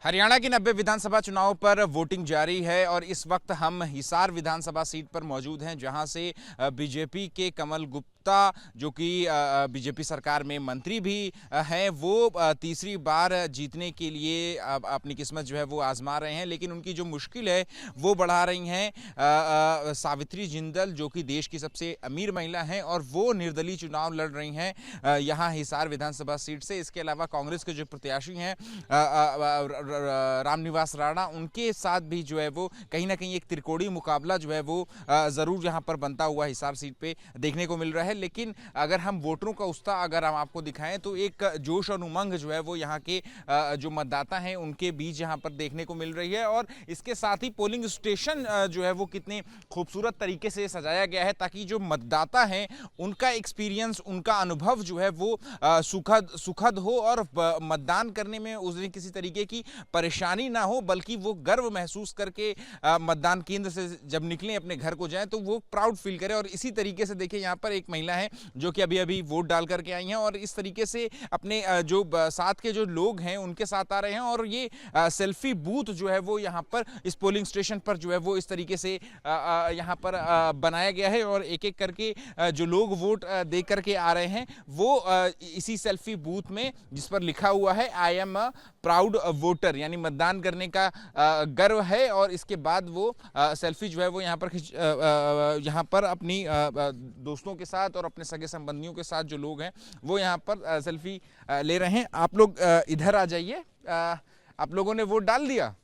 हरियाणा की 90 विधानसभा चुनाव पर वोटिंग जारी है और इस वक्त हम हिसार विधानसभा सीट पर मौजूद हैं, जहां से बीजेपी के कमल गुप्ता, जो कि बीजेपी सरकार में मंत्री भी हैं, वो तीसरी बार जीतने के लिए अपनी किस्मत जो है वो आजमा रहे हैं। लेकिन उनकी जो मुश्किल है वो बढ़ा रही हैं सावित्री जिंदल, जो कि देश की सबसे अमीर महिला हैं और वो निर्दलीय चुनाव लड़ रही हैं यहाँ हिसार विधानसभा सीट से। इसके अलावा कांग्रेस के जो प्रत्याशी हैं रामनिवास राणा, उनके साथ भी जो है वो कहीं ना कहीं एक त्रिकोणीय मुकाबला जो है वो जरूर यहाँ पर बनता हुआ हिसार सीट पे देखने को मिल रहा है। लेकिन अगर हम वोटरों का उत्साह अगर हम आपको दिखाएं तो एक जोश और उमंग जो है वो यहाँ के जो मतदाता हैं उनके बीच यहाँ पर देखने को मिल रही है। और इसके साथ ही पोलिंग स्टेशन जो है वो कितने खूबसूरत तरीके से सजाया गया है, ताकि जो मतदाता हैं उनका एक्सपीरियंस, उनका अनुभव जो है वो सुखद हो और मतदान करने में उसमें किसी तरीके की परेशानी ना हो, बल्कि वो गर्व महसूस करके मतदान केंद्र से जब निकलें, अपने घर को जाएं, तो वो प्राउड फील करें। और इसी तरीके से देखिए यहाँ पर एक महिला है जो कि अभी वोट डाल करके आई हैं और इस तरीके से अपने जो साथ के जो लोग हैं उनके साथ आ रहे हैं। और ये सेल्फी बूथ जो है वो यहाँ पर इस पोलिंग स्टेशन पर जो है वो इस तरीके से यहाँ पर बनाया गया है और एक एक करके जो लोग वोट दे करके आ रहे हैं वो इसी सेल्फी बूथ में, जिस पर लिखा हुआ है I am a proud voter, यानी मतदान करने का गर्व है। और इसके बाद वो सेल्फी जो है वो यहाँ पर अपनी दोस्तों के साथ और अपने सगे संबंधियों के साथ जो लोग हैं वो यहाँ पर सेल्फी ले रहे हैं। आप लोग इधर आ जाइए, आप लोगों ने वोट डाल दिया?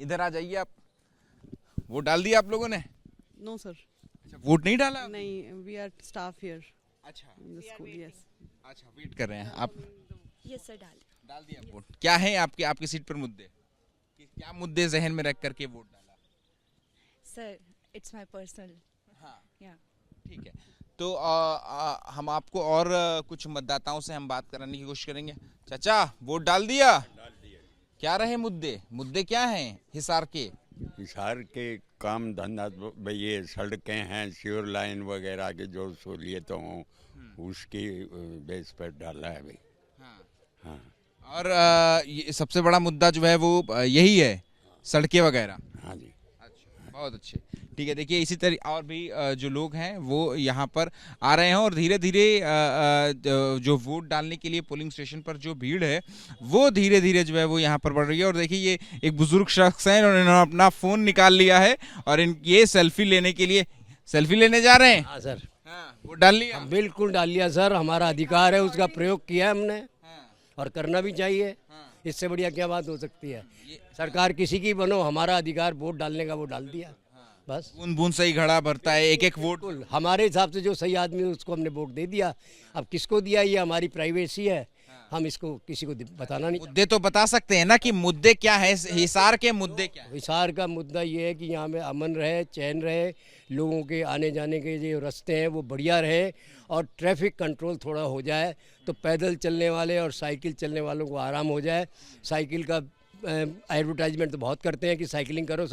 इधर आ जाइए आप। वोट डाल दिया आप लोगों ने? No sir. अच्छा, वोट नहीं डाला? नहीं, वी आर स्टाफ हियर। अच्छा, इन द स्कूल। यस। अच्छा, वेट कर रहे हैं आप? यस सर, डाल दिया वोट। क्या है आपकी सीट पर मुद्दे? क्या मुद्दे जहन में रख करके वोट डाला? Sir it's my personal. हाँ, या ठीक है। तो हम आपको और कुछ मतदाताओं से हम बात कराने की कोशिश करेंगे। चाचा, वोट डाल दिया? क्या रहे मुद्दे क्या हैं हिसार के? हिसार के काम धंधा भाई, ये सड़कें हैं, सीवर लाइन वगैरह की जो सहूलियतों हों उसकी बेस पर डाला है भाई। हाँ। और ये सबसे बड़ा मुद्दा जो है वो यही है, सड़कें वगैरह? हाँ जी। अच्छा, बहुत अच्छे। ठीक है, देखिए इसी तरह और भी जो लोग हैं वो यहाँ पर आ रहे हैं और धीरे धीरे जो वोट डालने के लिए पोलिंग स्टेशन पर जो भीड़ है वो धीरे धीरे जो है वो यहाँ पर बढ़ रही है। और देखिए ये एक बुजुर्ग शख्स हैं, उन्होंने अपना फ़ोन निकाल लिया है और ये सेल्फी लेने के लिए सेल्फी लेने जा रहे हैं। हाँ सर। हाँ, वोट डाल लिया? बिल्कुल डाल लिया सर, हमारा अधिकार है, उसका प्रयोग किया हमने और करना भी चाहिए। इससे बढ़िया क्या बात हो सकती है? सरकार किसी की बनो, हमारा अधिकार वोट डालने का वो डाल दिया, बस। बूंद बूंद से ही घड़ा भरता है, एक एक वोट। हमारे हिसाब से जो सही आदमी है उसको हमने वोट दे दिया। अब किसको दिया ये हमारी प्राइवेसी है, हम इसको किसी को बताना नहीं। मुद्दे तो बता सकते हैं ना कि मुद्दे क्या है, हिसार के मुद्दे क्या है? हिसार का मुद्दा ये है कि यहाँ में अमन रहे, चैन रहे, लोगों के आने जाने के जो रास्ते हैं वो बढ़िया रहे और ट्रैफिक कंट्रोल थोड़ा हो जाए तो पैदल चलने वाले और साइकिल चलने वालों को आराम हो जाए। साइकिल का एडवर्टाइजमेंट तो बहुत करते हैं कि साइकिलिंग करो,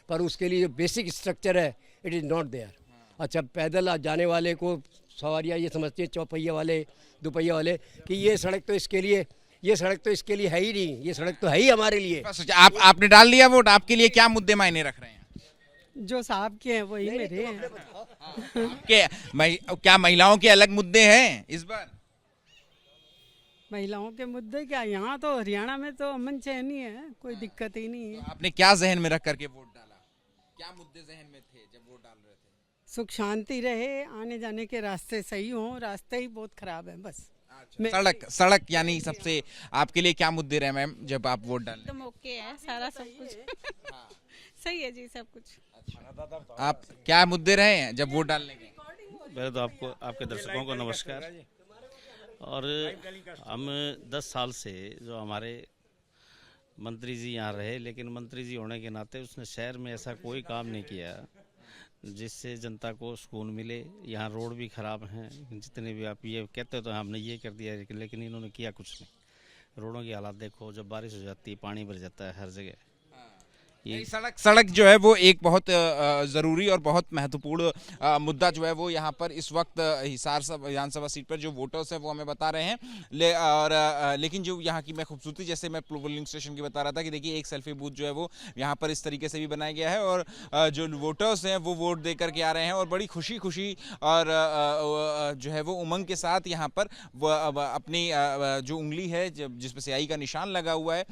पर उसके लिए जो बेसिक स्ट्रक्चर है इट इज़ नॉट देयर। अच्छा, पैदल जाने वाले को सवारियाँ ये समझती हैं, चौपहिया वाले, दोपहिया वाले, कि ये सड़क तो इसके लिए है ही नहीं, ये सड़क तो है ही हमारे लिए। आपने डाल दिया वोट, आपके लिए क्या मुद्दे मायने रख रहे हैं? जो साहब के हैं वही मेरे हैं। क्या महिलाओं के अलग मुद्दे हैं इस बार? महिलाओं के मुद्दे क्या, यहाँ तो हरियाणा में तो अमन चैन ही है, कोई दिक्कत ही नहीं है। तो आपने क्या जहन में रख करके वोट डाला? क्या मुद्दे जहन में थे जब वोट डाल रहे थे? सुख शांति रहे, आने जाने के रास्ते सही हों, रास्ते ही बहुत खराब है बस। सड़क यानी सबसे आपके लिए क्या मुद्दे रहे मैम जब आप वोट डाल? एकदम ओके है सारा, सब कुछ सही है जी, सब कुछ। आप क्या मुद्दे रहे हैं जब वोट डालने के? पहले तो आपको, आपके दर्शकों को नमस्कार। और हम 10 साल से जो हमारे मंत्री जी यहाँ रहे, लेकिन मंत्री जी होने के नाते उसने शहर में ऐसा कोई काम नहीं किया जिससे जनता को सुकून मिले। यहाँ रोड भी ख़राब हैं, जितने भी आप ये कहते हो तो हमने ये कर दिया, लेकिन इन्होंने किया कुछ नहीं। रोडों की हालत देखो, जब बारिश हो जाती है पानी भर जाता है हर जगह। ये सड़क जो है वो एक बहुत ज़रूरी और बहुत महत्वपूर्ण मुद्दा जो है वो यहाँ पर इस वक्त हिसार विधानसभा सीट पर जो वोटर्स हैं वो हमें बता रहे हैं। लेकिन जो यहाँ की मैं खूबसूरती, जैसे मैं पोलिंग स्टेशन की बता रहा था कि देखिए एक सेल्फी बूथ जो है वो यहाँ पर इस तरीके से भी बनाया गया है और जो वोटर्स हैं वो वोट दे करके आ रहे हैं और बड़ी खुशी और जो है वो उमंग के साथ यहाँ पर अपनी जो उंगली है जिस पर स्याही का निशान लगा हुआ है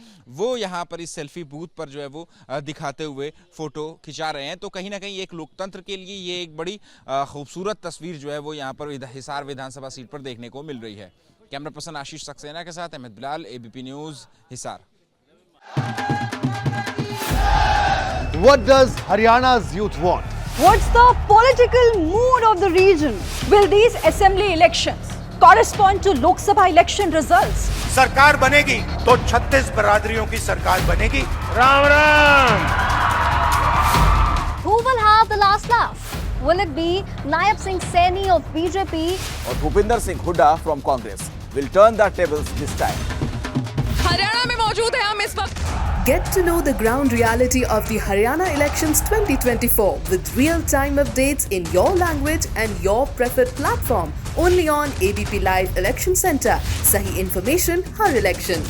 वो यहाँ पर इस सेल्फी बूथ पर जो है वो दिखाते हुए फोटो खिंचा रहे हैं। तो कहीं ना कहीं एक लोकतंत्र के लिए ये एक बड़ी खूबसूरत तस्वीर जो है वो यहाँ पर हिसार विधानसभा सीट पर देखने को मिल रही है। कैमरा पर्सन आशीष सक्सेना के साथ Ahmed Bilal, ABP news, Hisar. What does Haryana's youth want? What's the political mood of the region? Will these assembly elections correspond to Lok Sabha election results? सरकार बनेगी तो 36 बरादरियों की सरकार बनेगी। Ram Ram. Who will have the last laugh? Will it be Naib Singh Saini of BJP और Bhupinder Singh Hooda from Congress will turn the tables this time? Haryana में मौजूद है हम इस वक्त। Get to know the ground reality of the Haryana elections 2024 with real-time updates in your language and your preferred platform. Only on ABP Live Election Center. Sahi information, har election.